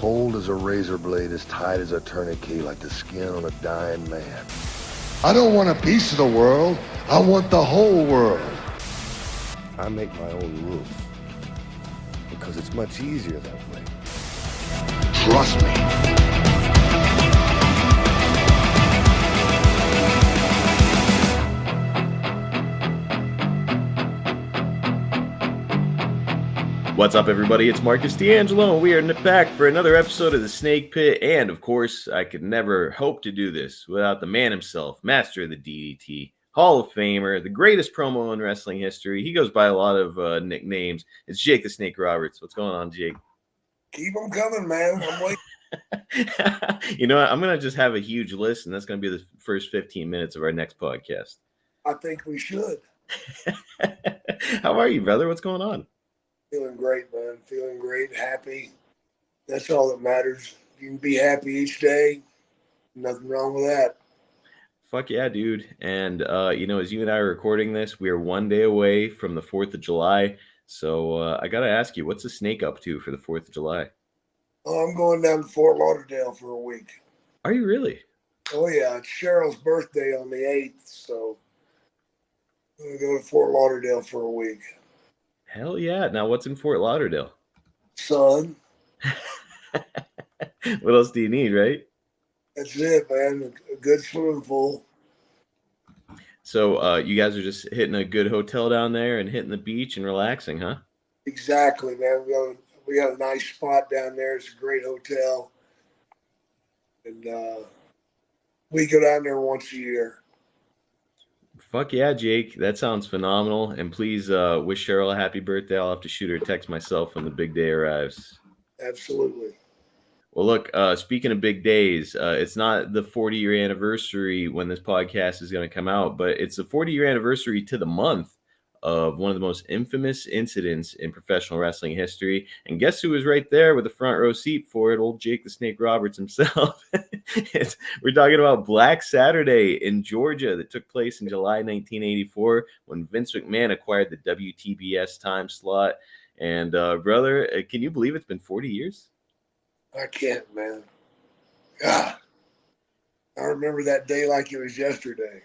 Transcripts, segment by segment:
cold as a razor blade, as tight as a tourniquet, like the skin on a dying man. I don't want a piece of the world. I want the whole world. I make my own rules because it's much easier that way. Trust me. What's up, everybody? It's Marcus D'Angelo, and we are back for another episode of The Snake Pit. And, of course, I could never hope to do this without the man himself, master of the DDT, Hall of Famer, the greatest promo in wrestling history. He goes by a lot of nicknames. It's Jake the Snake Roberts. What's going on, Jake? Keep them coming, man. I'm waiting. You know what? I'm going to just have a huge list, and that's going to be the first 15 minutes of our next podcast. I think we should. How are you, brother? What's going on? Feeling great, man. Feeling great, happy. That's all that matters. You can be happy each day. Nothing wrong with that. Fuck yeah, dude. And, as you and I are recording this, we are one day away from the 4th of July. So I got to ask you, what's the Snake up to for the 4th of July? Oh, I'm going down to Fort Lauderdale for a week. Are you really? Oh, yeah. It's Cheryl's birthday on the 8th, so I'm going to go to Fort Lauderdale for a week. Hell yeah. Now, what's in Fort Lauderdale? Sun. What else do you need, right? That's it, man. A good swimming pool. So you guys are just hitting a good hotel down there and hitting the beach and relaxing, huh? Exactly, man. We got a nice spot down there. It's a great hotel. And we go down there once a year. Fuck yeah, Jake. That sounds phenomenal. And please wish Cheryl a happy birthday. I'll have to shoot her a text myself when the big day arrives. Absolutely. Well, look, speaking of big days, it's not the 40-year anniversary when this podcast is going to come out, but it's the 40-year anniversary to the month of one of the most infamous incidents in professional wrestling history. And guess who was right there with the front row seat for it? Old Jake the Snake Roberts himself. We're talking about Black Saturday in Georgia that took place in July 1984 when Vince McMahon acquired the WTBS time slot. And brother, can you believe it's been 40 years? I can't, man. God, I remember that day like it was yesterday.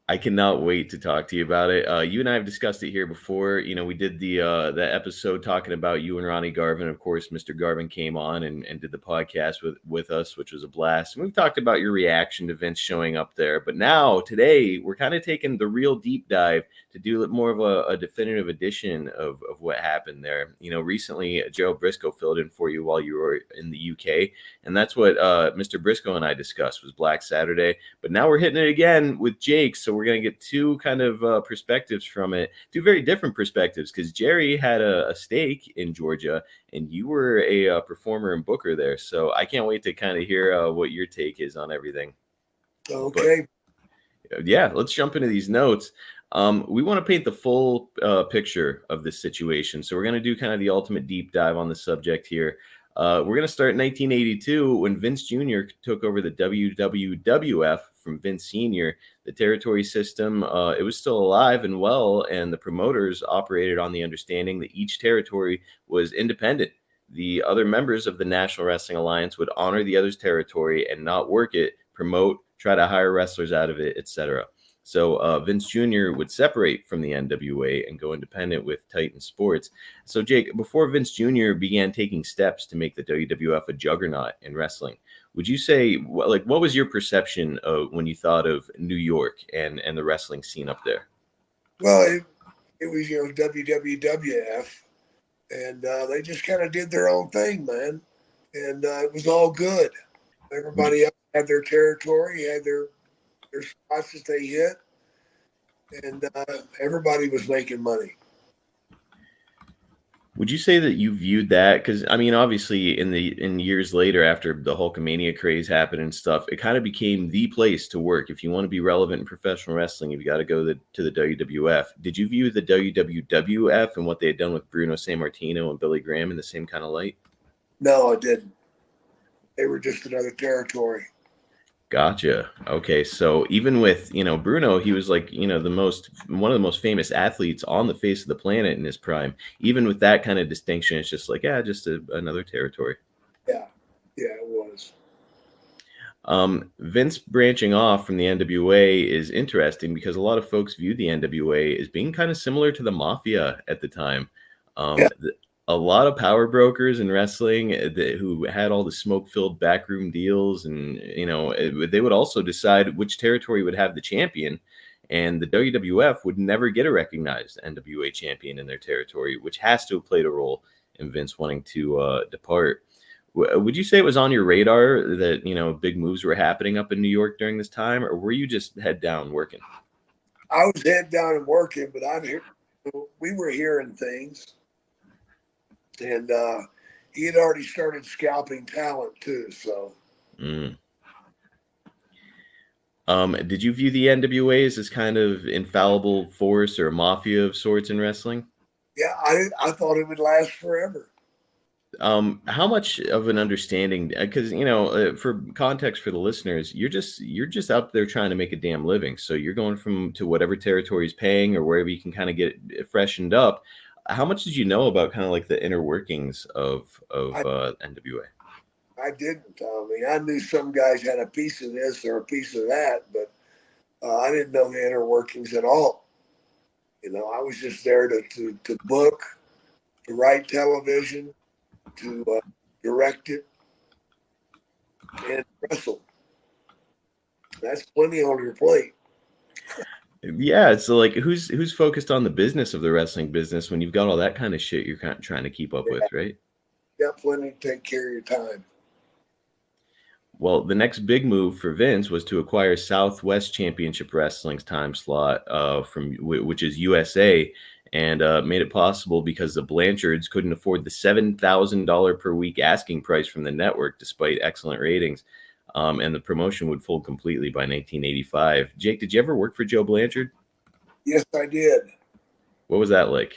I cannot wait to talk to you about it. You and I have discussed it here before. You know, we did the episode talking about you and Ronnie Garvin. Of course, Mr. Garvin came on and did the podcast with us, which was a blast. And we've talked about your reaction to Vince showing up there. But now, today, we're kind of taking the real deep dive to do more of a definitive edition of what happened there. You know, recently, Gerald Briscoe filled in for you while you were in the UK. And that's what Mr. Briscoe and I discussed was Black Saturday. But now we're hitting it again with Jake. So we're going to get two kind of perspectives from it, two very different perspectives, because Jerry had a stake in Georgia and you were a performer and booker there. So I can't wait to kind of hear what your take is on everything. Okay. But, yeah, let's jump into these notes. We want to paint the full picture of this situation. So we're going to do kind of the ultimate deep dive on the subject here. We're going to start in 1982 when Vince Jr. took over the WWF from Vince Sr. The territory system, it was still alive and well, and the promoters operated on the understanding that each territory was independent. The other members of the National Wrestling Alliance would honor the other's territory and not work it, promote, try to hire wrestlers out of it, etc. So Vince Jr. would separate from the NWA and go independent with Titan Sports. So, Jake, before Vince Jr. began taking steps to make the WWF a juggernaut in wrestling, would you say, what was your perception of when you thought of New York and the wrestling scene up there? Well, it was, WWF, and they just kind of did their own thing, man. And it was all good. Everybody else had their territory, had their spots that they hit, and everybody was making money. Would you say that you viewed that? Because I mean, obviously, in years later, after the Hulkamania craze happened and stuff, it kind of became the place to work. If you want to be relevant in professional wrestling, you've got to go to the WWF. Did you view the WWF and what they had done with Bruno Sammartino and Billy Graham in the same kind of light? No, I didn't. They were just another territory. Gotcha. Okay, so even with Bruno, he was like one of the most famous athletes on the face of the planet in his prime. Even with that kind of distinction, it's just like just another territory. Yeah. Yeah, it was. Vince branching off from the NWA is interesting because a lot of folks view the NWA as being kind of similar to the mafia at the time. Yeah. A lot of power brokers in wrestling who had all the smoke-filled backroom deals, and they would also decide which territory would have the champion. And the WWF would never get a recognized NWA champion in their territory, which has to have played a role in Vince wanting to depart. Would you say it was on your radar that big moves were happening up in New York during this time, or were you just head down working? I was head down and working, but we were hearing things, and he had already started scalping talent too. So, Mm. Did you view the NWA as this kind of infallible force or mafia of sorts in wrestling? yeah, I thought it would last forever. How much of an understanding? Because for context for the listeners, you're just out there trying to make a damn living. So you're going to whatever territory is paying or wherever you can kind of get it freshened up. How much did you know about kind of like the inner workings of NWA? I didn't. I mean, I knew some guys had a piece of this or a piece of that, but I didn't know the inner workings at all. I was just there to book, to write television, to direct it, and wrestle. That's plenty on your plate. Yeah, so like who's focused on the business of the wrestling business when you've got all that kind of shit you're kind of trying to keep up with, right? You got plenty to take care of your time. Well, the next big move for Vince was to acquire Southwest Championship Wrestling's time slot which is USA, and made it possible because the Blanchards couldn't afford the $7,000 per week asking price from the network despite excellent ratings. And the promotion would fold completely by 1985. Jake, did you ever work for Joe Blanchard? Yes, I did. What was that like?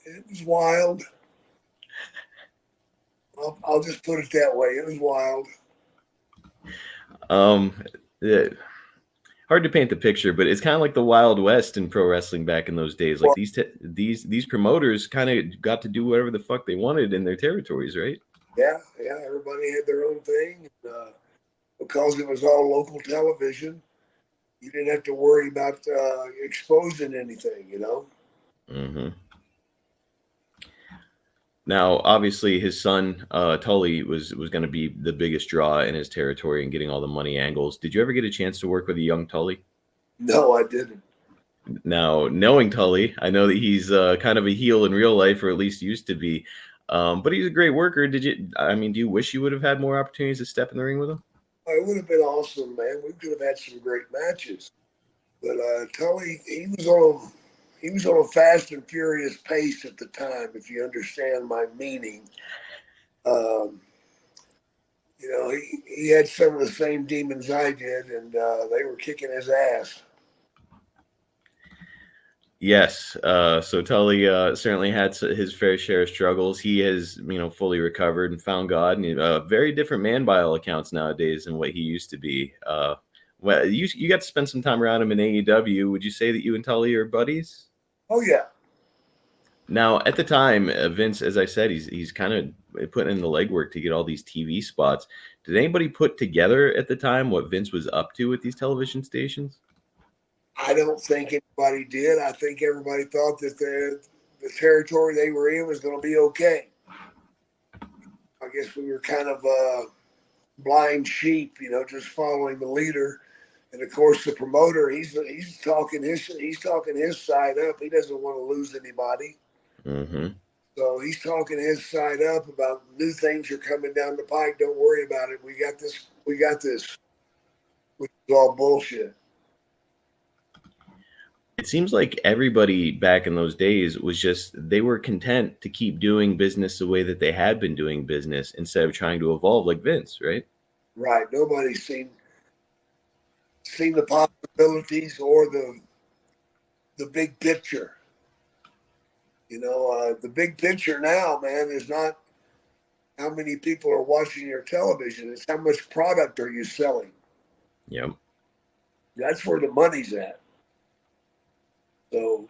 It was wild. I'll just put it that way. It was wild. Yeah, hard to paint the picture, but it's kind of like the Wild West in pro wrestling back in those days. Like these promoters kind of got to do whatever the fuck they wanted in their territories, right? Yeah. Everybody had their own thing. Because it was all local television, you didn't have to worry about exposing anything, Mm-hmm. Now, obviously, his son Tully was going to be the biggest draw in his territory and getting all the money angles. Did you ever get a chance to work with a young Tully? No, I didn't. Now, knowing Tully, I know that he's kind of a heel in real life, or at least used to be. But he's a great worker. Do you wish you would have had more opportunities to step in the ring with him? It would have been awesome, man. We could have had some great matches. But Tully, he was on a fast and furious pace at the time, if you understand my meaning. He had some of the same demons I did, and they were kicking his ass. Yes. So Tully certainly had his fair share of struggles. He has, fully recovered and found God, and a very different man by all accounts nowadays than what he used to be. Well, you got to spend some time around him in AEW. Would you say that you and Tully are buddies? Oh yeah. Now, at the time, Vince, as I said, he's kind of putting in the legwork to get all these TV spots. Did anybody put together at the time what Vince was up to with these television stations? I don't think anybody did. I think everybody thought that the territory they were in was going to be okay. I guess we were kind of blind sheep, just following the leader. And of course, the promoter, he's talking his side up. He doesn't want to lose anybody. Mm-hmm. So he's talking his side up about new things are coming down the pike. Don't worry about it. We got this. Which is all bullshit. It seems like everybody back in those days they were content to keep doing business the way that they had been doing business instead of trying to evolve like Vince, right? Right. Nobody's seen the possibilities or the big picture. The big picture now, man, is not how many people are watching your television. It's how much product are you selling. Yep. That's where the money's at. So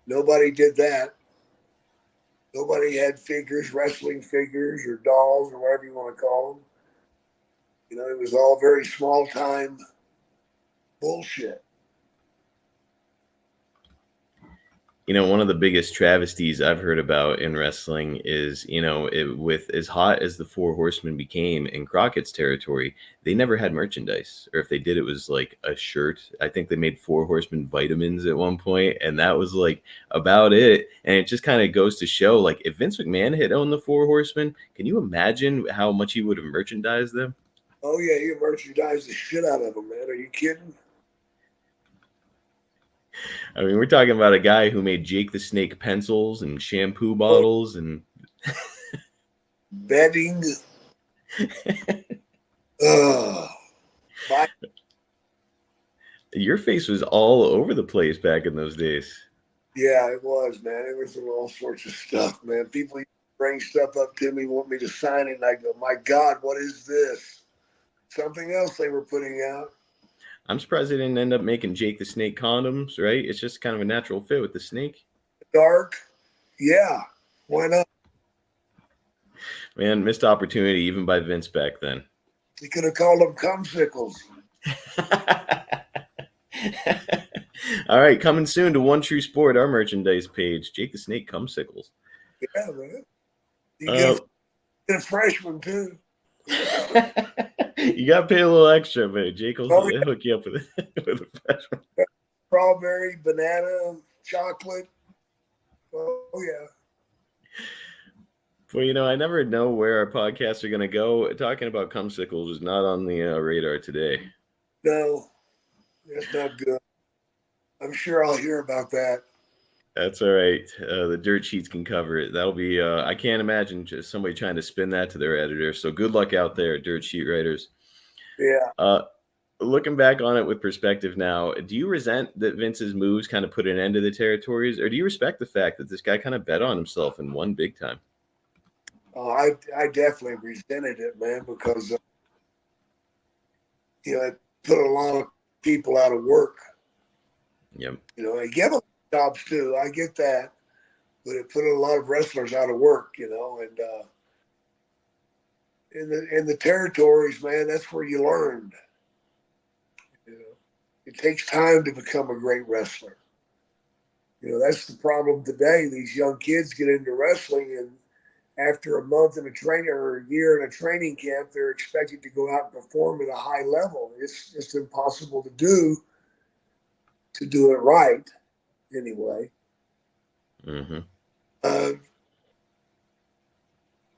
nobody did that. Nobody had figures, wrestling figures or dolls or whatever you want to call them. You know, it was all very small time bullshit. You know, one of the biggest travesties I've heard about in wrestling is, you know, with as hot as the Four Horsemen became in Crockett's territory, they never had merchandise. Or if they did, it was like a shirt. I think they made Four Horsemen vitamins at one point, and that was like about it. And it just kind of goes to show, like, if Vince McMahon had owned the Four Horsemen, can you imagine how much he would have merchandised them? Oh, yeah, he merchandised the shit out of them, man. Are you kidding? I mean, we're talking about a guy who made Jake the Snake pencils and shampoo bottles and bedding. Your face was all over the place back in those days. Yeah, it was, man. It was all sorts of stuff, man. People bring stuff up to me, want me to sign it, and I go, my God, what is this? Something else they were putting out. I'm surprised they didn't end up making Jake the Snake condoms, right? It's just kind of a natural fit with the snake. Dark? Yeah. Why not? Man, missed opportunity even by Vince back then. You could have called them cumsicles. All right, coming soon to One True Sport, our merchandise page. Jake the Snake cumsicles. Yeah, man. You get a fresh one, too. You got to pay a little extra, man. Jake will hook you up with a fresh one. Strawberry, banana, chocolate. Oh, yeah. Well, you know, I never know where our podcasts are going to go. Talking about cumsicles is not on the radar today. No, that's not good. I'm sure I'll hear about that. That's all right. The dirt sheets can cover it. That'll be, I can't imagine just somebody trying to spin that to their editor. So good luck out there, dirt sheet writers. Yeah. Looking back on it with perspective now, do you resent that Vince's moves kind of put an end to the territories, or do you respect the fact that this guy kind of bet on himself and won big time? I definitely resented it, man, because, you know, it put a lot of people out of work. Yep. You know, they give them jobs too. I get that, but it put a lot of wrestlers out of work. You know, and in the territories, man, that's where you learned. You know, it takes time to become a great wrestler. You know, that's the problem today. These young kids get into wrestling, and after a month in a training or a year in a training camp, they're expected to go out and perform at a high level. It's just impossible to do it right. Anyway,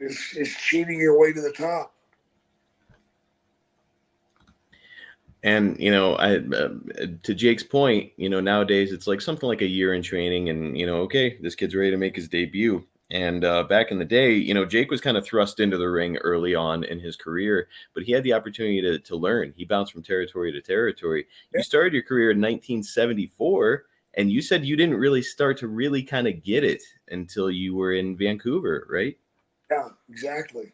it's cheating your way to the top. And, you know, to Jake's point, you know, nowadays it's like something like a year in training and, you know, okay, this kid's ready to make his debut. And back in the day, you know, Jake was kind of thrust into the ring early on in his career, but he had the opportunity to learn. He bounced from territory to territory. Yeah. You started your career in 1974, and you said you didn't really start to really kind of get it until you were in Vancouver, right? Yeah, exactly.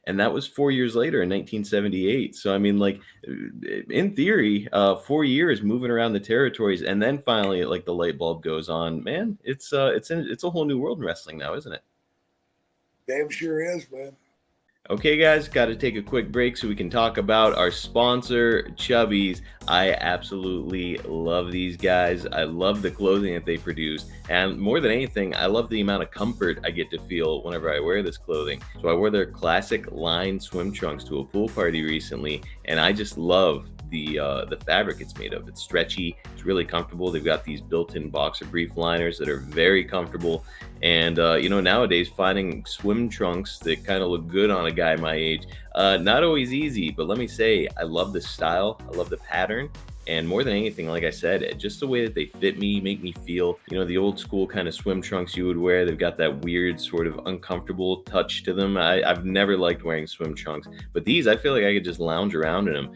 And that was 4 years later in 1978. So, I mean, like, in theory, 4 years moving around the territories, and then finally, like, the light bulb goes on. Man, it's a whole new world in wrestling now, isn't it? Damn sure is, man. Okay, guys, got to take a quick break so we can talk about our sponsor, Chubbies. I absolutely love these guys. I love the clothing that they produce. And more than anything, I love the amount of comfort I get to feel whenever I wear this clothing. So I wore their classic line swim trunks to a pool party recently, and I just love the fabric it's made of. It's stretchy, it's really comfortable. They've got these built-in boxer brief liners that are very comfortable. And you know, nowadays finding swim trunks that kind of look good on a guy my age, not always easy, but let me say, I love the style, I love the pattern. And more than anything, like I said, just the way that they fit me, make me feel, you know, the old school kind of swim trunks you would wear. They've got that weird sort of uncomfortable touch to them. I've never liked wearing swim trunks, but these, I feel like I could just lounge around in them.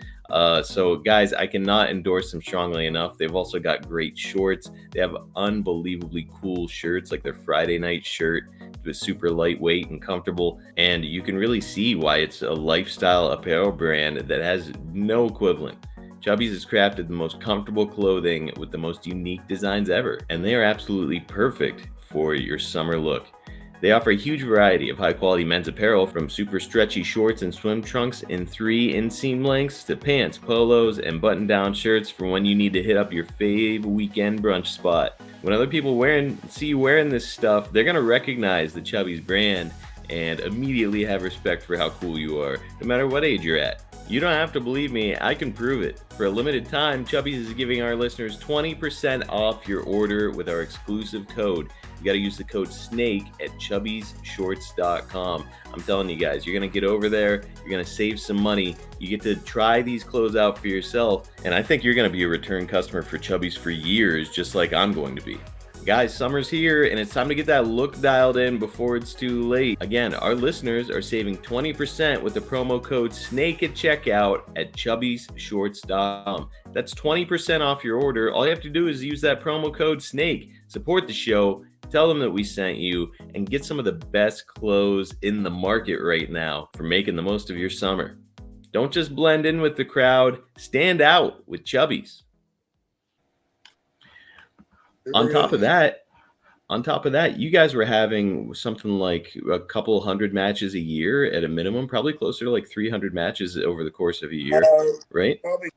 So guys, I cannot endorse them strongly enough. They've also got great shorts. They have unbelievably cool shirts, like their Friday night shirt. It was super lightweight and comfortable. And you can really see why it's a lifestyle apparel brand that has no equivalent. Chubbies has crafted the most comfortable clothing with the most unique designs ever, and they are absolutely perfect for your summer look. They offer a huge variety of high-quality men's apparel, from super stretchy shorts and swim trunks in 3 inseam lengths to pants, polos, and button-down shirts for when you need to hit up your fave weekend brunch spot. When other people see you wearing this stuff, they're going to recognize the Chubby's brand and immediately have respect for how cool you are, no matter what age you're at. You don't have to believe me, I can prove it. For a limited time, Chubby's is giving our listeners 20% off your order with our exclusive code. You got to use the code SNAKE at chubbysshorts.com. I'm telling you guys, you're going to get over there, you're going to save some money, you get to try these clothes out for yourself, and I think you're going to be a return customer for Chubby's for years, just like I'm going to be. Guys, summer's here, and it's time to get that look dialed in before it's too late. Again, our listeners are saving 20% with the promo code SNAKE at checkout at chubbysshorts.com. That's 20% off your order. All you have to do is use that promo code SNAKE. Support the show, tell them that we sent you, and get some of the best clothes in the market right now for making the most of your summer. Don't just blend in with the crowd, stand out with Chubby's. On top of that, you guys were having something like a couple hundred matches a year at a minimum, probably closer to like 300 matches over the course of a year, right? Probably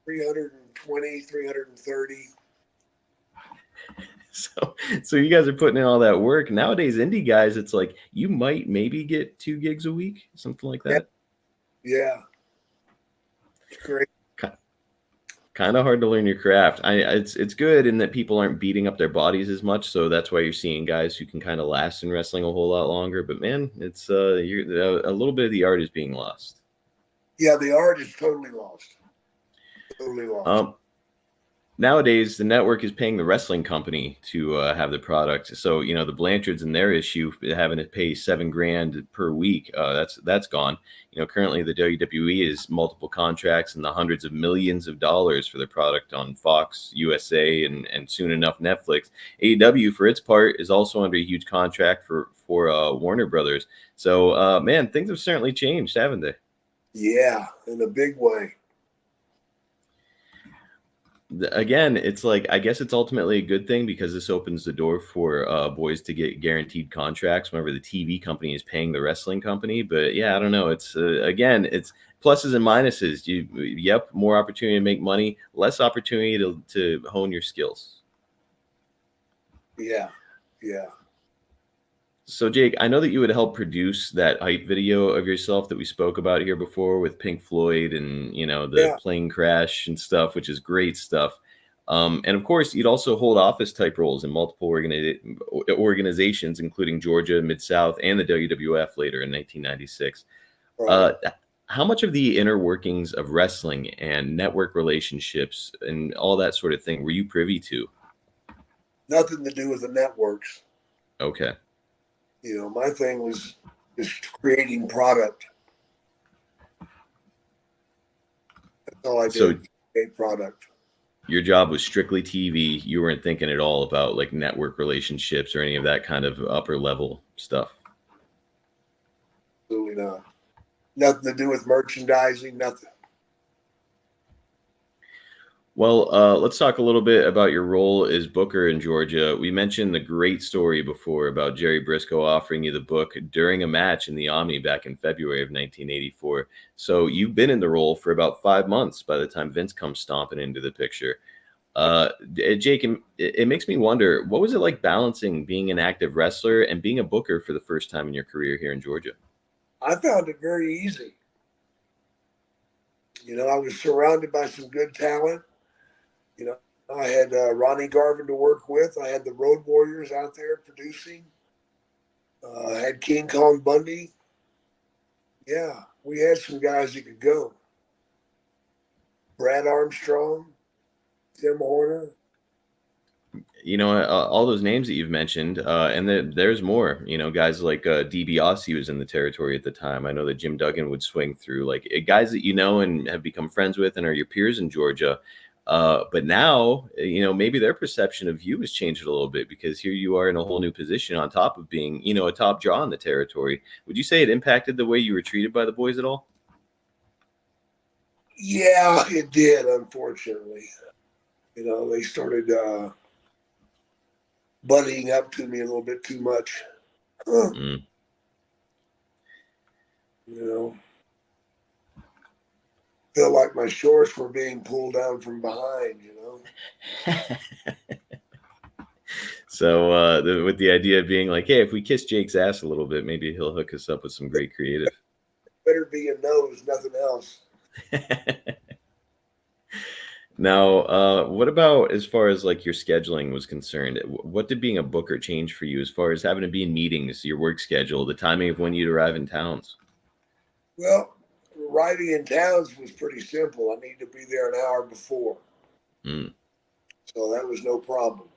320, 330. So you guys are putting in all that work. Nowadays, indie guys, it's like you might maybe get 2 gigs a week, something like that. Yeah. It's great. Kind of hard to learn your craft. It's good in that people aren't beating up their bodies as much, so that's why you're seeing guys who can kind of last in wrestling a whole lot longer. But man, it's a little bit of the art is being lost. Yeah, the art is totally lost. Totally lost. Nowadays, the network is paying the wrestling company to have the product. So, you know, the Blanchards and their issue having to pay $7,000 per week, that's gone. You know, currently the WWE is multiple contracts and the hundreds of millions of dollars for their product on Fox, USA, and soon enough Netflix. AEW, for its part, is also under a huge contract for Warner Brothers. So, man, things have certainly changed, haven't they? Yeah, in a big way. Again, it's like, I guess it's ultimately a good thing because this opens the door for boys to get guaranteed contracts whenever the TV company is paying the wrestling company. But yeah, I don't know. It's again, it's pluses and minuses. Yep, more opportunity to make money, less opportunity to hone your skills. Yeah. So Jake, I know that you would help produce that hype video of yourself that we spoke about here before with Pink Floyd and, you know, the plane crash and stuff, which is great stuff. And of course, you'd also hold office type roles in multiple organizations, including Georgia, Mid-South, and the WWF later in 1996. Right. How much of the inner workings of wrestling and network relationships and all that sort of thing were you privy to? Nothing to do with the networks. Okay. You know, my thing was just creating product. That's all I did. So, create product. Your job was strictly TV. You weren't thinking at all about like network relationships or any of that kind of upper level stuff. Absolutely not. Nothing to do with merchandising, nothing. Well, let's talk a little bit about your role as booker in Georgia. We mentioned the great story before about Jerry Briscoe offering you the book during a match in the Omni back in February of 1984. So you've been in the role for about 5 months by the time Vince comes stomping into the picture. Jake, it makes me wonder, what was it like balancing being an active wrestler and being a booker for the first time in your career here in Georgia? I found it very easy. You know, I was surrounded by some good talent. You know, I had Ronnie Garvin to work with. I had the Road Warriors out there producing. I had King Kong Bundy. Yeah, we had some guys that could go. Brad Armstrong, Tim Horner. You know, all those names that you've mentioned, and there's more. You know, guys like DiBiase was in the territory at the time. I know that Jim Duggan would swing through, like guys that you know and have become friends with and are your peers in Georgia. But now, you know, maybe their perception of you has changed a little bit because here you are in a whole new position on top of being, you know, a top draw in the territory. Would you say it impacted the way you were treated by the boys at all? Yeah, it did, unfortunately. You know, they started buddying up to me a little bit too much. Mm. You know, feel like my shorts were being pulled down from behind. You know. So with the idea being like, hey, if we kiss Jake's ass a little bit, maybe he'll hook us up with some great creative. Better be a nose, nothing else. Now, what about as far as like your scheduling was concerned? What did being a booker change for you as far as having to be in meetings, your work schedule, the timing of when you'd arrive in towns? Well, arriving in towns was pretty simple. I needed to be there an hour before, Mm, so that was no problem.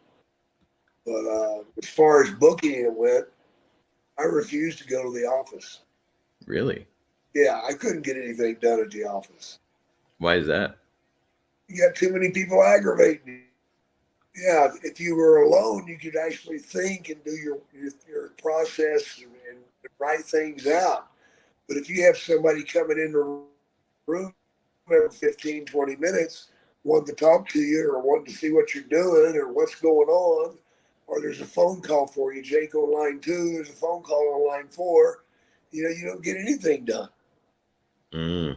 But as far as booking it went, I refused to go to the office. really? Yeah, I couldn't get anything done at the office. Why is that? You got too many people aggravating you. Yeah, if you were alone, you could actually think and do your process and write things out. But if you have somebody coming in the room every 15, 20 minutes, wanting to talk to you or wanting to see what you're doing or what's going on, or there's a phone call for you, Jake on line 2, there's a phone call on line 4, you don't get anything done. Mm.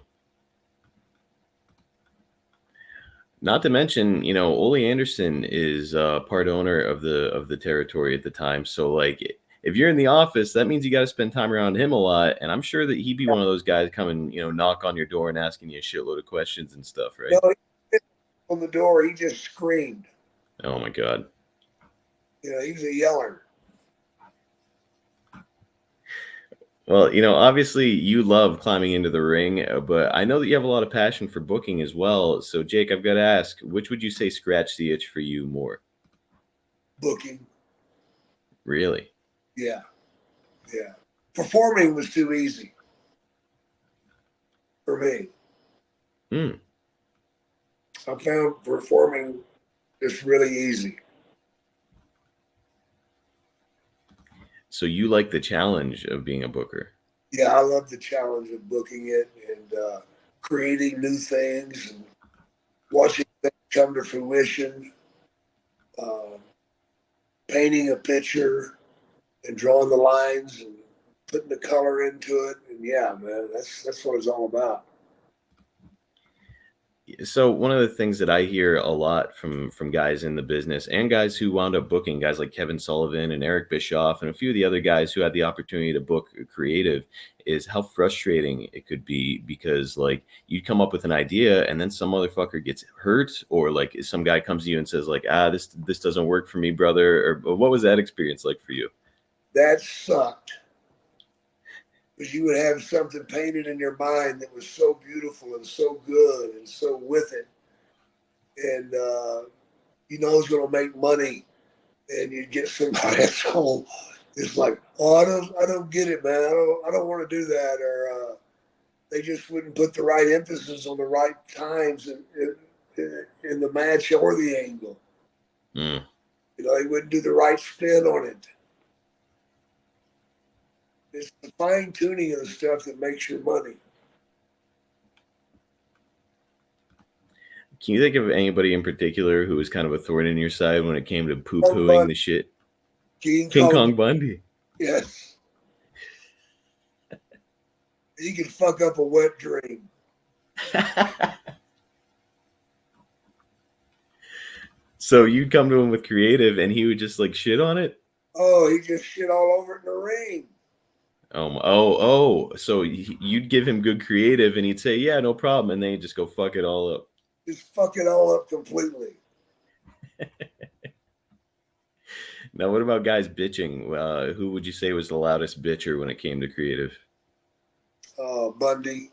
Not to mention, Ole Anderson is part owner of the territory at the time. So like if you're in the office, that means you got to spend time around him a lot. And I'm sure that he'd be one of those guys coming, knock on your door and asking you a shitload of questions and stuff, right? No, on the door, he just screamed. Oh my God. He was a yeller. Well, obviously you love climbing into the ring, but I know that you have a lot of passion for booking as well. So Jake, I've got to ask, which would you say scratched the itch for you more? Booking. Really? Yeah. Yeah. Performing was too easy for me. Hmm. I found performing just really easy. So you like the challenge of being a booker? Yeah, I love the challenge of booking it and creating new things and watching things come to fruition, uh, painting a picture and drawing the lines and putting the color into it. And yeah, man, that's what it's all about. So one of the things that I hear a lot from guys in the business and guys who wound up booking, guys like Kevin Sullivan and Eric Bischoff and a few of the other guys who had the opportunity to book creative, is how frustrating it could be, because like you come up with an idea and then some motherfucker gets hurt, or like some guy comes to you and says like, this doesn't work for me, brother. Or what was that experience like for you? That sucked. Because you would have something painted in your mind that was so beautiful and so good and so with it. And it's going to make money. And you'd get somebody at home. It's like, oh, I don't get it, man. I don't want to do that. Or they just wouldn't put the right emphasis on the right times in the match or the angle. Mm. They wouldn't do the right spin on it. It's the fine tuning of the stuff that makes your money. Can you think of anybody in particular who was kind of a thorn in your side when it came to poo-pooing the shit? King Kong Bundy. Yes. He could fuck up a wet dream. So you'd come to him with creative and he would just like shit on it? Oh, he just shit all over it in the ring. So you'd give him good creative and he'd say, yeah, no problem. And then he'd just go fuck it all up. Just fuck it all up completely. Now, what about guys bitching? Who would you say was the loudest bitcher when it came to creative? Bundy.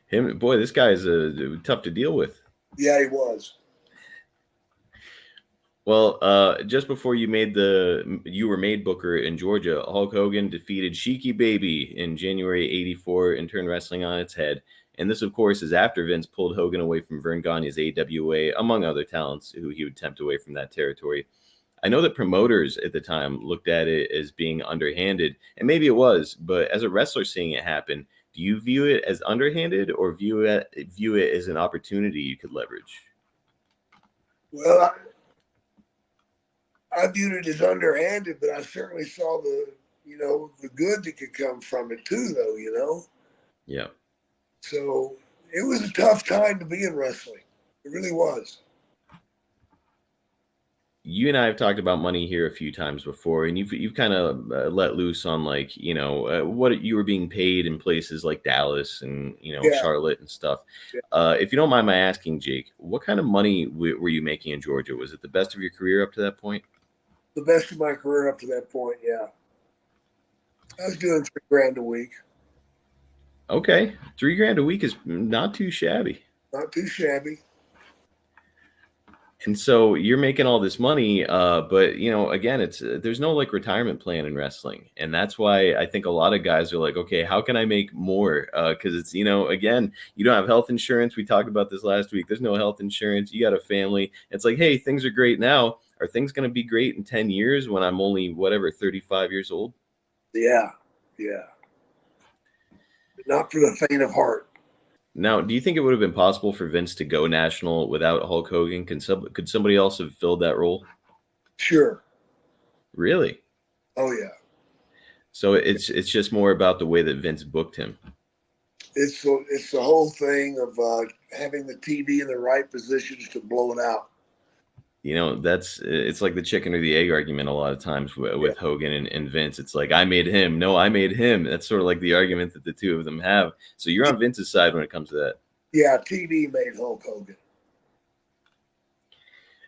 Him, boy, this guy is tough to deal with. Yeah, he was. Well, just before you were made booker in Georgia, Hulk Hogan defeated Sheiky Baby in January '84 and turned wrestling on its head. And this, of course, is after Vince pulled Hogan away from Vern Gagne's AWA, among other talents who he would tempt away from that territory. I know that promoters at the time looked at it as being underhanded, and maybe it was, but as a wrestler seeing it happen, do you view it as underhanded or view it as an opportunity you could leverage? Well, I viewed it as underhanded, but I certainly saw the good that could come from it too, though. Yeah. So it was a tough time to be in wrestling. It really was. You and I have talked about money here a few times before, and you've kind of let loose on like what you were being paid in places like Dallas and Yeah. Charlotte and stuff. Yeah. If you don't mind my asking, Jake, what kind of money were you making in Georgia? Was it the best of your career up to that point? The best of my career up to that point, yeah. I was doing $3,000 a week. Okay, $3,000 a week is not too shabby. Not too shabby. And so you're making all this money, but again, it's there's no like retirement plan in wrestling, and that's why I think a lot of guys are like, okay, how can I make more? Because it's again, you don't have health insurance. We talked about this last week. There's no health insurance. You got a family. It's like, hey, things are great now. Are things going to be great in 10 years when I'm only 35 years old? Yeah, yeah. Not for the faint of heart. Now, do you think it would have been possible for Vince to go national without Hulk Hogan? Could somebody else have filled that role? Sure. Really? Oh yeah. So it's just more about the way that Vince booked him. It's the whole thing of having the TV in the right positions to blow it out. It's like the chicken or the egg argument a lot of times with Hogan and Vince. It's like, I made him. No, I made him. That's sort of like the argument that the two of them have. So you're on Vince's side when it comes to that. Yeah, TV made Hulk Hogan.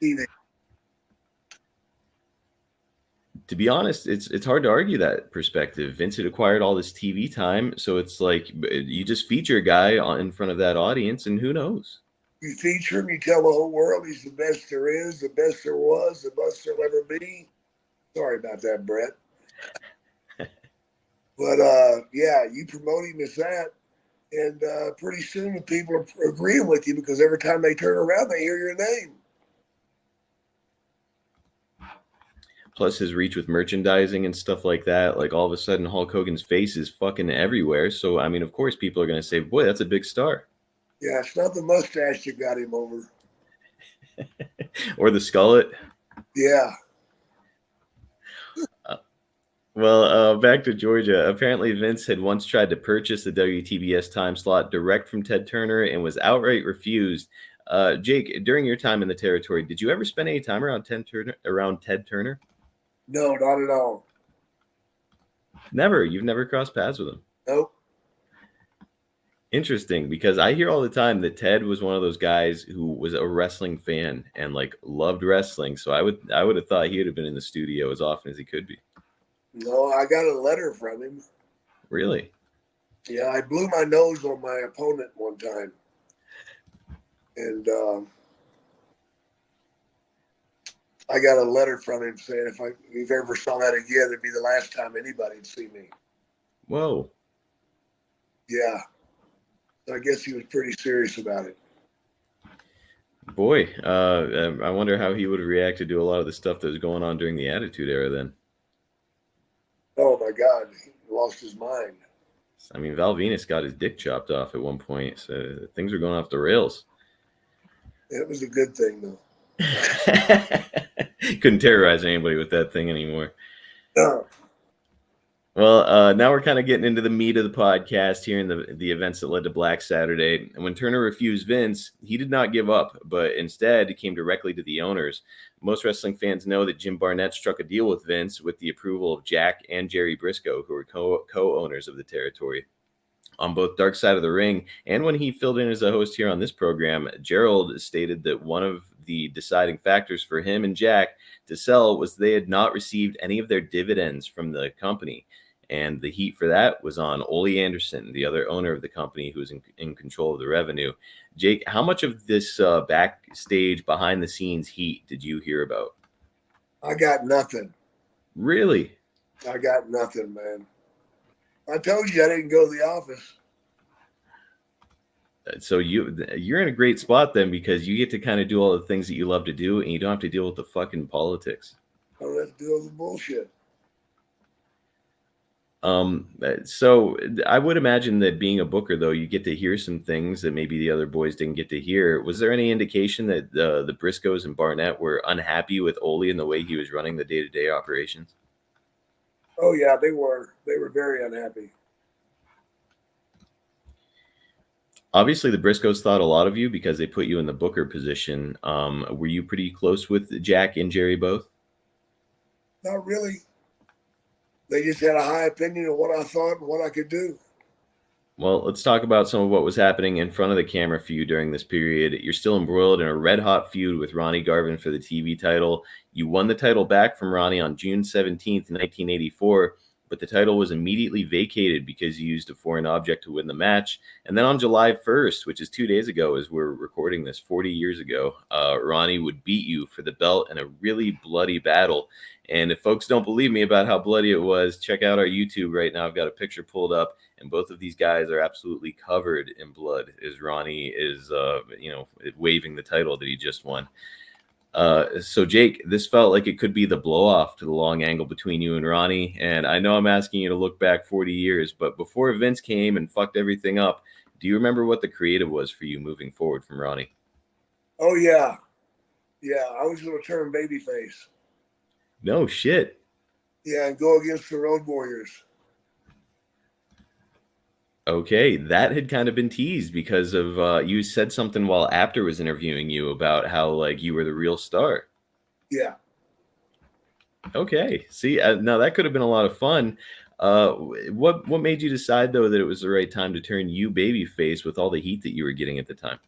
TV. To be honest, it's hard to argue that perspective. Vince had acquired all this TV time, so it's like you just feature a guy in front of that audience, and who knows? You feature him, you tell the whole world he's the best there is, the best there was, the best there'll ever be. Sorry about that, Brett. But yeah, you promote him as that, and pretty soon the people are agreeing with you because every time they turn around, they hear your name. Plus his reach with merchandising and stuff like that. Like all of a sudden, Hulk Hogan's face is fucking everywhere. So I mean, of course, people are going to say, "Boy, that's a big star." Yeah, it's not the mustache that got him over. Or the skullet. Yeah. Well, back to Georgia. Apparently, Vince had once tried to purchase the WTBS time slot direct from Ted Turner and was outright refused. Jake, during your time in the territory, did you ever spend any time around Ted Turner? No, not at all. Never. You've never crossed paths with him? Nope. Interesting, because I hear all the time that Ted was one of those guys who was a wrestling fan and like loved wrestling. So I would have thought he would have been in the studio as often as he could be. No, I got a letter from him. Really? Yeah, I blew my nose on my opponent one time. And I got a letter from him saying if you ever saw that again, it'd be the last time anybody'd see me. Whoa. Yeah. So I guess he was pretty serious about it. Boy, I wonder how he would have reacted to a lot of the stuff that was going on during the Attitude Era then. Oh, my God. He lost his mind. I mean, Val Venus got his dick chopped off at one point, so things were going off the rails. It was a good thing, though. Couldn't terrorize anybody with that thing anymore. No. Well, now we're kind of getting into the meat of the podcast here in the events that led to Black Saturday. And when Turner refused Vince, he did not give up, but instead came directly to the owners. Most wrestling fans know that Jim Barnett struck a deal with Vince with the approval of Jack and Jerry Briscoe, who were co-owners of the territory. On both Dark Side of the Ring and when he filled in as a host here on this program, Gerald stated that one of the deciding factors for him and Jack to sell was they had not received any of their dividends from the company. And the heat for that was on Ole Anderson, the other owner of the company who was in control of the revenue. Jake, how much of this backstage, behind the scenes heat did you hear about? I got nothing. Really? I got nothing, man. I told you I didn't go to the office. So you're in a great spot then, because you get to kind of do all the things that you love to do, and you don't have to deal with the fucking politics. I don't have to deal with the bullshit. So I would imagine that being a booker, though, you get to hear some things that maybe the other boys didn't get to hear. Was there any indication that the Briscoes and Barnett were unhappy with Ole and the way he was running the day-to-day operations? Oh yeah, they were. They were very unhappy. Obviously, the Briscoes thought a lot of you because they put you in the Booker position. Were you pretty close with Jack and Jerry both? Not really. They just had a high opinion of what I thought and what I could do. Well, let's talk about some of what was happening in front of the camera for you during this period. You're still embroiled in a red hot feud with Ronnie Garvin for the TV title. You won the title back from Ronnie on June 17th, 1984, but the title was immediately vacated because you used a foreign object to win the match. And then on July 1st, which is 2 days ago, as we're recording this, 40 years ago, Ronnie would beat you for the belt in a really bloody battle. And if folks don't believe me about how bloody it was, check out our YouTube right now. I've got a picture pulled up, and both of these guys are absolutely covered in blood as Ronnie is, waving the title that he just won. So Jake, this felt like it could be the blow off to the long angle between you and Ronnie. And I know I'm asking you to look back 40 years, but before Vince came and fucked everything up, do you remember what the creative was for you moving forward from Ronnie? Oh yeah, yeah. I was going to turn babyface. No shit. Yeah, and go against the Road Warriors. Okay, that had kind of been teased because of you said something while Apter was interviewing you about how like you were the real star. Yeah. Okay, see, now that could have been a lot of fun. What made you decide though that it was the right time to turn you babyface with all the heat that you were getting at the time?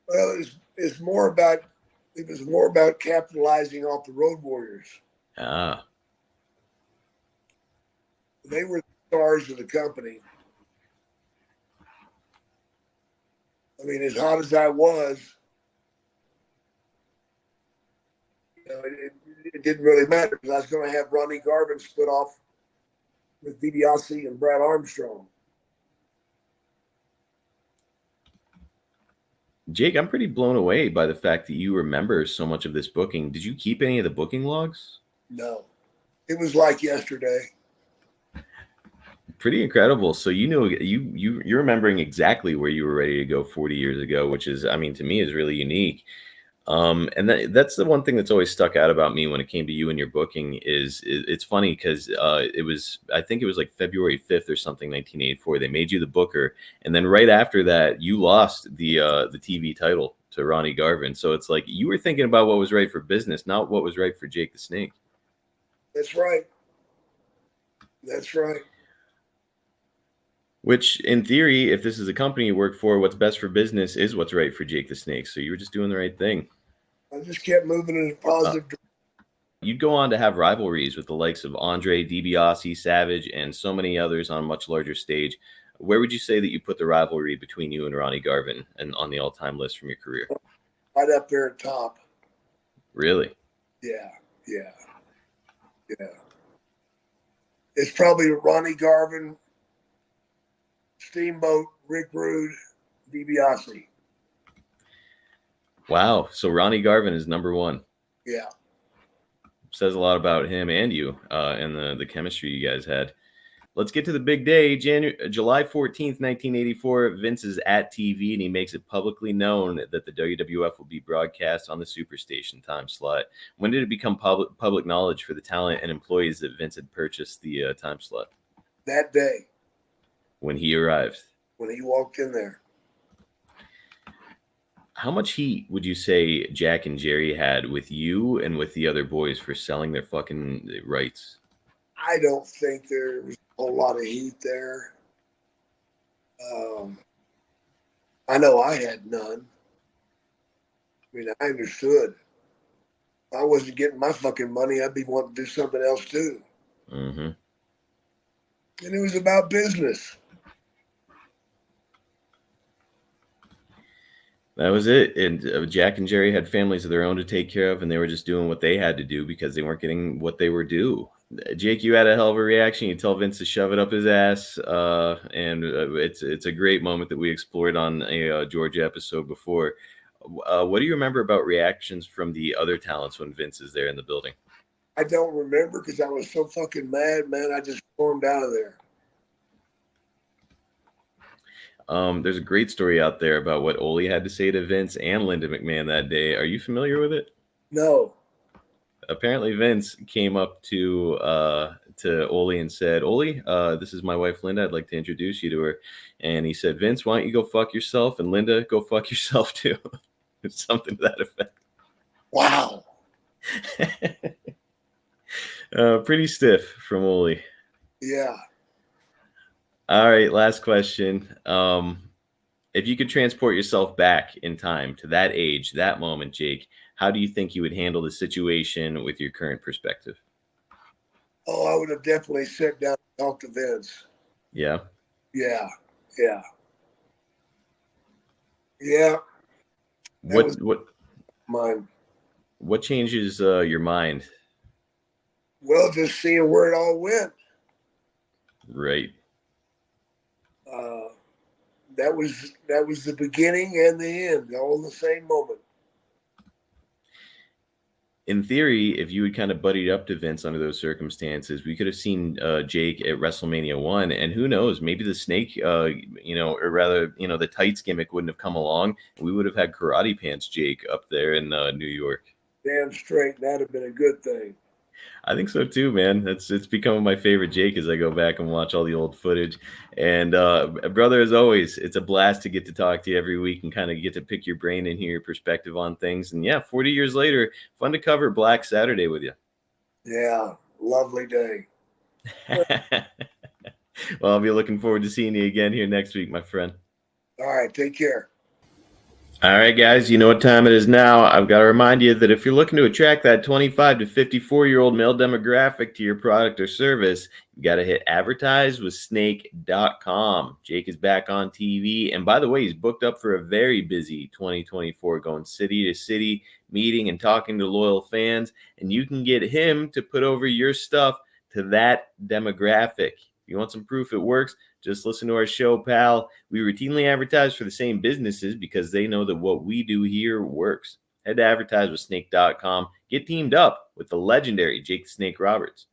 Well, it's more about it was more about capitalizing off the Road Warriors. Ah, They were the stars of the company. I mean, as hot as I was, it didn't really matter because I was going to have Ronnie Garvin split off with DiBiase and Brad Armstrong. Jake, I'm pretty blown away by the fact that you remember so much of this booking. Did you keep any of the booking logs? No, it was like yesterday. Pretty incredible. So you know you're remembering exactly where you were ready to go 40 years ago, which is, I mean, to me is really unique. And that's the one thing that's always stuck out about me when it came to you and your booking is it's funny because I think it was like February 5th or something, 1984. They made you the booker, and then right after that, you lost the TV title to Ronnie Garvin. So it's like you were thinking about what was right for business, not what was right for Jake the Snake. That's right. That's right. Which, in theory, if this is a company you work for, what's best for business is what's right for Jake the Snake. So you were just doing the right thing. I just kept moving in a positive direction. You'd go on to have rivalries with the likes of Andre, DiBiase, Savage, and so many others on a much larger stage. Where would you say that you put the rivalry between you and Ronnie Garvin and on the all-time list from your career? Right up there at top. Really? Yeah. It's probably Ronnie Garvin, Steamboat, Rick Rude, DiBiase. Wow. So Ronnie Garvin is number one. Yeah. Says a lot about him and you and the chemistry you guys had. Let's get to the big day. July 14th, 1984. Vince is at TV and he makes it publicly known that the WWF will be broadcast on the Superstation time slot. When did it become public knowledge for the talent and employees that Vince had purchased the time slot? That day. When he arrived. When he walked in there. How much heat would you say Jack and Jerry had with you and with the other boys for selling their fucking rights? I don't think there was a whole lot of heat there. I know I had none. I mean, I understood. If I wasn't getting my fucking money, I'd be wanting to do something else too. Mm-hmm. And it was about business. That was it. And Jack and Jerry had families of their own to take care of, and they were just doing what they had to do because they weren't getting what they were due. Jake, you had a hell of a reaction. You tell Vince to shove it up his ass, and it's a great moment that we explored on a Georgia episode before. What do you remember about reactions from the other talents when Vince is there in the building? I don't remember because I was so fucking mad, man. I just stormed out of there. There's a great story out there about what Ole had to say to Vince and Linda McMahon that day. Are you familiar with it? No. apparently Vince came up to Ole and said, Ole, this is my wife Linda. I'd like to introduce you to her. And he said, Vince, why don't you go fuck yourself? And Linda, go fuck yourself too. Something to that effect. Wow. Pretty stiff from Ole. Yeah. All right, last question. If you could transport yourself back in time to that age, that moment, Jake, how do you think you would handle the situation with your current perspective? Oh, I would have definitely sat down and talked to Vince. Yeah. Yeah. Yeah. Yeah. Mine. What changes your mind? Well, just seeing where it all went. Right. That was the beginning and the end, all in the same moment. In theory, if you had kind of buddied up to Vince under those circumstances, we could have seen Jake at WrestleMania 1, and who knows, maybe the snake, or rather, the tights gimmick wouldn't have come along, and we would have had Karate Pants Jake up there in New York. Damn straight, that'd have been a good thing. I think so too, man. It's becoming my favorite Jake as I go back and watch all the old footage. And brother, as always, it's a blast to get to talk to you every week and kind of get to pick your brain and hear your perspective on things. And yeah, 40 years later, fun to cover Black Saturday with you. Yeah, lovely day. Well, I'll be looking forward to seeing you again here next week, my friend. All right, take care. All right, guys, you know what time it is now. I've got to remind you that if you're looking to attract that 25 to 54-year-old male demographic to your product or service, you got to hit advertisewithsnake.com. Jake is back on TV. And by the way, he's booked up for a very busy 2024, going city to city, meeting and talking to loyal fans. And you can get him to put over your stuff to that demographic. If you want some proof it works, just listen to our show, pal. We routinely advertise for the same businesses because they know that what we do here works. Head to advertisewithsnake.com. Get teamed up with the legendary Jake the Snake Roberts.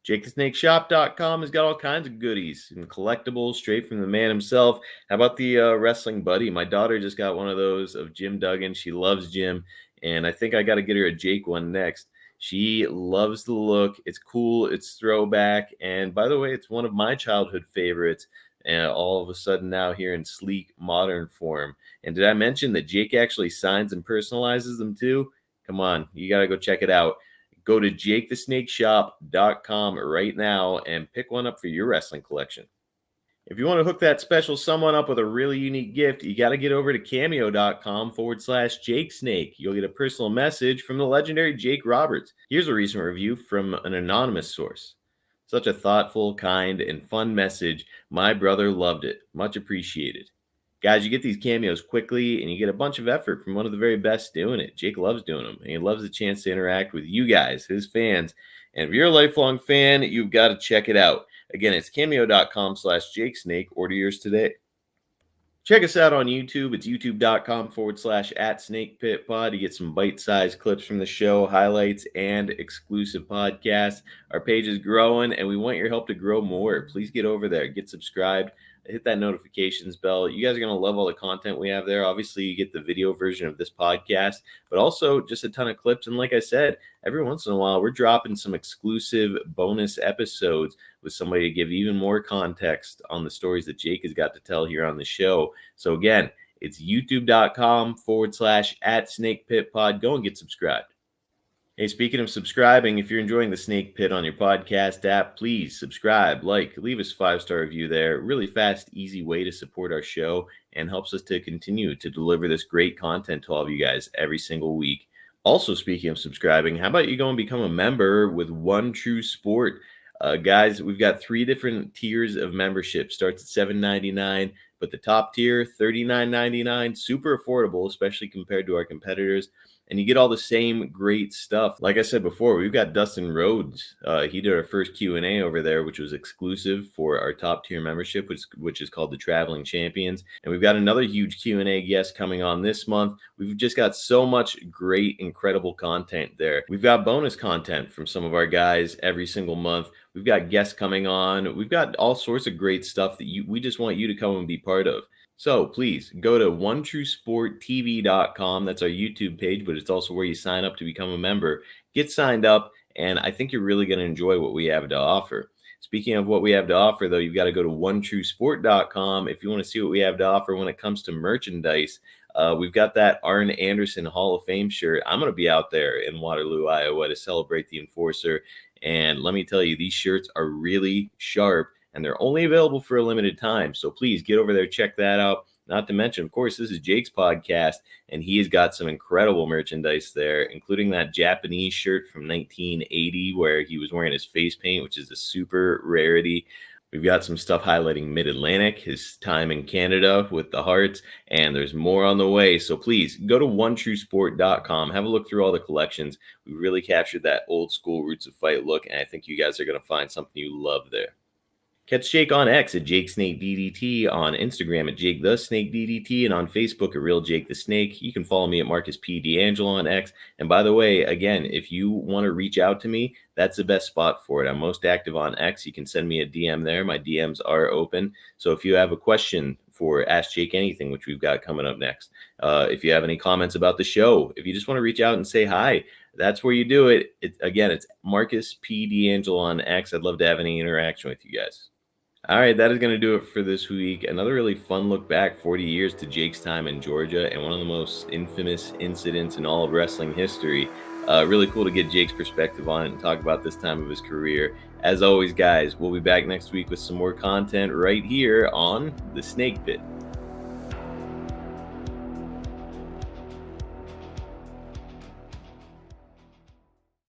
JakeTheSnakeShop.com has got all kinds of goodies and collectibles straight from the man himself. How about the wrestling buddy? My daughter just got one of those of Jim Duggan. She loves Jim, and I think I got to get her a Jake one next. She loves the look. It's cool. It's throwback. And by the way, it's one of my childhood favorites. And all of a sudden now here in sleek modern form. And did I mention that Jake actually signs and personalizes them too? Come on, you got to go check it out. Go to JakeTheSnakeShop.com right now and pick one up for your wrestling collection. If you want to hook that special someone up with a really unique gift, you got to get over to cameo.com/JakeSnake. You'll get a personal message from the legendary Jake Roberts. Here's a recent review from an anonymous source. Such a thoughtful, kind, and fun message. My brother loved it. Much appreciated. Guys, you get these cameos quickly, and you get a bunch of effort from one of the very best doing it. Jake loves doing them, and he loves the chance to interact with you guys, his fans. And if you're a lifelong fan, you've got to check it out. Again, it's cameo.com/JakeSnake. Order yours today. Check us out on YouTube. It's youtube.com/@SnakePitPod. You get some bite-sized clips from the show, highlights, and exclusive podcasts. Our page is growing, and we want your help to grow more. Please get over there. Get subscribed. Hit that notifications bell. You guys are going to love all the content we have there. Obviously, you get the video version of this podcast, but also just a ton of clips. And like I said, every once in a while, we're dropping some exclusive bonus episodes with somebody to give even more context on the stories that Jake has got to tell here on the show. So again, it's youtube.com/@SnakePitPod. Go and get subscribed. Hey, speaking of subscribing, if you're enjoying the Snake Pit on your podcast app, please subscribe, leave us a 5-star review there. Really fast, easy way to support our show and helps us to continue to deliver this great content to all of you guys every single week. Also, speaking of subscribing, how about you go and become a member with One True Sport? Guys, we've got 3 different tiers of membership. Starts at $7.99, but the top tier, $39.99, super affordable, especially compared to our competitors. And you get all the same great stuff. Like I said before, we've got Dustin Rhodes. He did our first Q&A over there, which was exclusive for our top tier membership, which is called the Traveling Champions. And we've got another huge Q&A guest coming on this month. We've just got so much great, incredible content there. We've got bonus content from some of our guys every single month. We've got guests coming on. We've got all sorts of great stuff that we just want you to come and be part of. So please go to onetruesporttv.com. That's our YouTube page, but it's also where you sign up to become a member. Get signed up, and I think you're really going to enjoy what we have to offer. Speaking of what we have to offer, though, you've got to go to onetruesport.com if you want to see what we have to offer when it comes to merchandise. We've got that Arn Anderson Hall of Fame shirt. I'm going to be out there in Waterloo, Iowa to celebrate the Enforcer. And let me tell you, these shirts are really sharp, and they're only available for a limited time. So please get over there, check that out. Not to mention, of course, this is Jake's podcast, and he has got some incredible merchandise there, including that Japanese shirt from 1980 where he was wearing his face paint, which is a super rarity. We've got some stuff highlighting Mid-Atlantic, his time in Canada with the Hearts, and there's more on the way. So please go to onetruesport.com, have a look through all the collections. We really captured that old school Roots of Fight look, and I think you guys are going to find something you love there. Catch Jake on X at JakeSnakeDDT, on Instagram at JakeTheSnakeDDT, and on Facebook at Real Jake the Snake. You can follow me at Marcus P. D'Angelo on X. And by the way, again, if you want to reach out to me, that's the best spot for it. I'm most active on X. You can send me a DM there. My DMs are open. So if you have a question for Ask Jake Anything, which we've got coming up next, if you have any comments about the show, if you just want to reach out and say hi, that's where you do it. It's Marcus P. D'Angelo on X. I'd love to have any interaction with you guys. All right, that is going to do it for this week. Another really fun look back 40 years to Jake's time in Georgia and one of the most infamous incidents in all of wrestling history. Really cool to get Jake's perspective on it and talk about this time of his career. As always, guys, we'll be back next week with some more content right here on The Snake Pit.